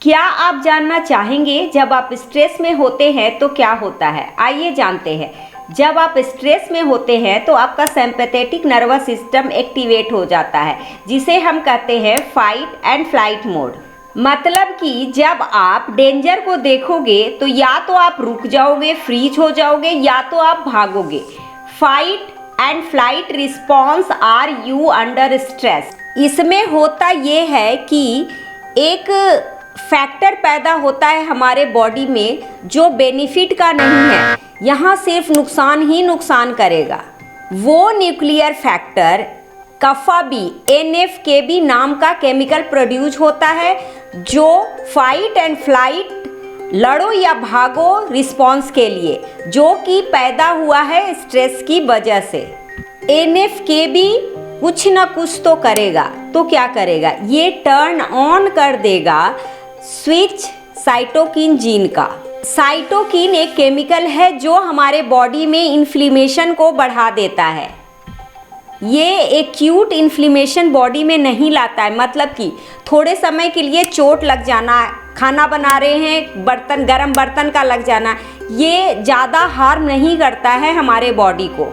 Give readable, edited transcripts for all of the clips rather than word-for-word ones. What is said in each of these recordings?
क्या आप जानना चाहेंगे जब आप स्ट्रेस में होते हैं तो क्या होता है? आइए जानते हैं। जब आप स्ट्रेस में होते हैं तो आपका सिंपैथेटिक नर्वस सिस्टम एक्टिवेट हो जाता है, जिसे हम कहते हैं फाइट एंड फ्लाइट मोड। मतलब कि जब आप डेंजर को देखोगे तो या तो आप रुक जाओगे, फ्रीज हो जाओगे, या तो आप भागोगे। Fight and flight response are you under stress. इसमें होता ये है कि एक फैक्टर पैदा होता है हमारे बॉडी में जो बेनिफिट का नहीं है, यहाँ सिर्फ नुकसान ही नुकसान करेगा। वो न्यूक्लियर फैक्टर कफा बी NF-kB नाम का केमिकल प्रोड्यूस होता है, जो फाइट एंड फ्लाइट लड़ो या भागो रिस्पॉन्स के लिए, जो कि पैदा हुआ है स्ट्रेस की वजह से। NF-kB कुछ ना कुछ तो करेगा, तो क्या करेगा? ये टर्न ऑन कर देगा स्विच साइटोकिन जीन का। साइटोकिन एक केमिकल है जो हमारे बॉडी में इन्फ्लेमेशन को बढ़ा देता है। ये एक्यूट इन्फ्लेमेशन बॉडी में नहीं लाता है, मतलब कि थोड़े समय के लिए चोट लग जाना, खाना बना रहे हैं बर्तन, गरम बर्तन का लग जाना, ये ज़्यादा हार्म नहीं करता है हमारे बॉडी को।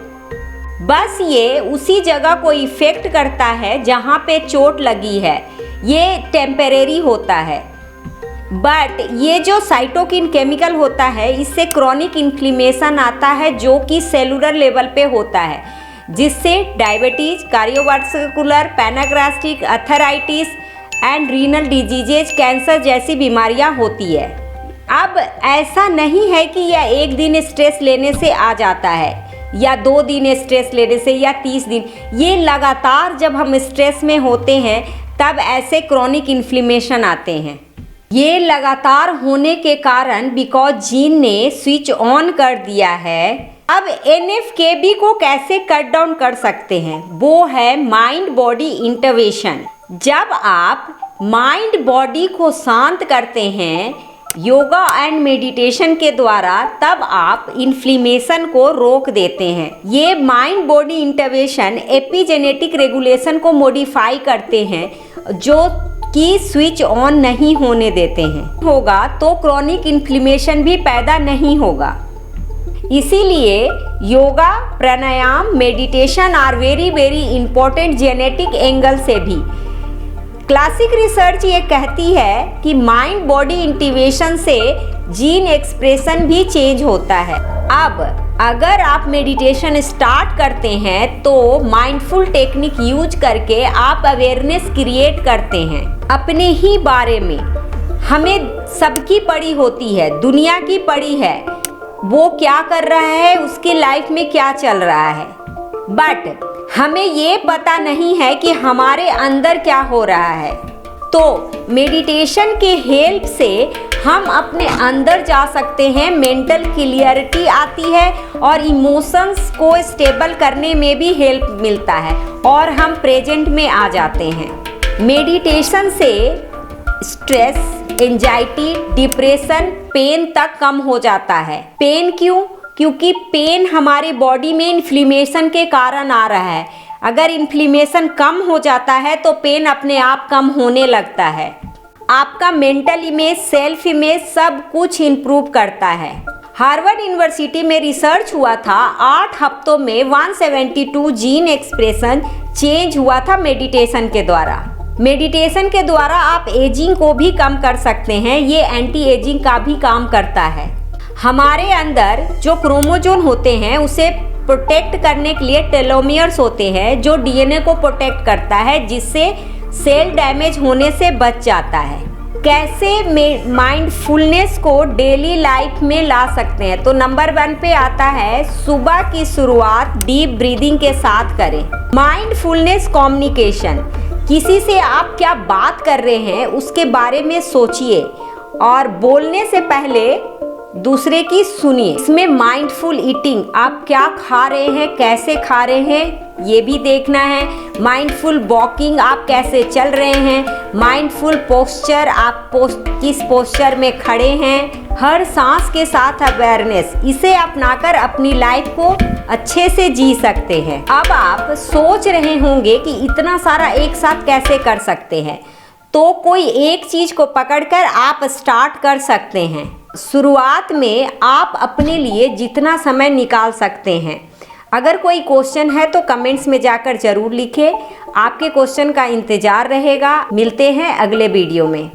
बस ये उसी जगह को इफ़ेक्ट करता है जहाँ पे चोट लगी है, ये टेम्परेरी होता है। बट ये जो साइटोकिन केमिकल होता है, इससे क्रॉनिक इन्फ्लेमेशन आता है जो कि सेलुलर लेवल पे होता है, जिससे diabetes, cardiovascular, pancreatic, arthritis and renal diseases, cancer जैसी बीमारियां होती है। अब ऐसा नहीं है कि यह एक दिन स्ट्रेस लेने से आ जाता है, या 2 दिन स्ट्रेस लेने से, या 30 दिन। ये लगातार जब हम स्ट्रेस में होते हैं तब ऐसे क्रॉनिक इन्फ्लेमेशन आते हैं। ये लगातार होने के कारण बिकॉज जीन ने स्विच ऑन कर दिया है। अब NF-kB को कैसे कट डाउन कर सकते हैं? वो है माइंड बॉडी इंटरवेंशन। जब आप माइंड बॉडी को शांत करते हैं योगा एंड मेडिटेशन के द्वारा, तब आप इन्फ्लेमेशन को रोक देते हैं। ये mind body intervention epigenetic regulation को मॉडिफाई करते हैं, जो कि स्विच ऑन नहीं होने देते हैं। होगा तो क्रॉनिक इन्फ्लेमेशन भी पैदा नहीं होगा। इसीलिए yoga, pranayama, meditation are very very important genetic angle से भी। क्लासिक रिसर्च ये कहती है कि माइंड बॉडी इंटीवेशन से जीन एक्सप्रेशन भी चेंज होता है। अब अगर आप मेडिटेशन स्टार्ट करते हैं तो माइंडफुल टेक्निक यूज करके आप अवेयरनेस क्रिएट करते हैं अपने ही बारे में। हमें सबकी पड़ी होती है, दुनिया की पड़ी है, वो क्या कर रहा है, उसकी लाइफ में क्या चल रहा है, बट हमें ये पता नहीं है कि हमारे अंदर क्या हो रहा है। तो मेडिटेशन के हेल्प से हम अपने अंदर जा सकते हैं, मेंटल क्लियरिटी आती है और इमोशंस को स्टेबल करने में भी हेल्प मिलता है और हम प्रेजेंट में आ जाते हैं। मेडिटेशन से स्ट्रेस, एंजाइटी, डिप्रेशन, पेन तक कम हो जाता है। पेन क्यों? क्योंकि पेन हमारी बॉडी में इन्फ्लेमेशन के कारण आ रहा है। अगर इन्फ्लेमेशन कम हो जाता है तो पेन अपने आप कम होने लगता है। आपका मेंटल इमेज, सेल्फ इमेज सब कुछ इम्प्रूव करता है। हार्वर्ड यूनिवर्सिटी में रिसर्च हुआ था, 8 हफ्तों में 172 जीन एक्सप्रेशन चेंज हुआ था मेडिटेशन के द्वारा। मेडिटेशन के द्वारा आप एजिंग को भी कम कर सकते हैं। ये एंटी एजिंग का भी काम करता है। हमारे अंदर जो क्रोमोसोम होते हैं उसे प्रोटेक्ट करने के लिए टेलोमियर्स होते हैं, जो DNA को प्रोटेक्ट करता है, जिससे सेल डैमेज होने से बच जाता है। कैसे माइंडफुलनेस को डेली लाइफ में ला सकते हैं? तो नंबर 1 पे आता है, सुबह की शुरुआत डीप ब्रीदिंग के साथ करें। माइंडफुलनेस कम्युनिकेशन, किसी से आप क्या बात कर रहे हैं उसके बारे में सोचिए और बोलने से पहले दूसरे की सुनिए। इसमें माइंडफुल ईटिंग, आप क्या खा रहे हैं, कैसे खा रहे हैं, ये भी देखना है। माइंडफुल वॉकिंग, आप कैसे चल रहे हैं। माइंडफुल पोस्चर, आप किस पोस्चर में खड़े हैं। हर सांस के साथ अवेयरनेस, इसे अपनाकर अपनी लाइफ को अच्छे से जी सकते हैं। अब आप सोच रहे होंगे कि इतना सारा एक साथ कैसे कर सकते हैं, तो कोई एक चीज़ को पकड़कर आप स्टार्ट कर सकते हैं। शुरुआत में आप अपने लिए जितना समय निकाल सकते हैं। अगर कोई क्वेश्चन है तो कमेंट्स में जाकर ज़रूर लिखें। आपके क्वेश्चन का इंतज़ार रहेगा। मिलते हैं अगले वीडियो में।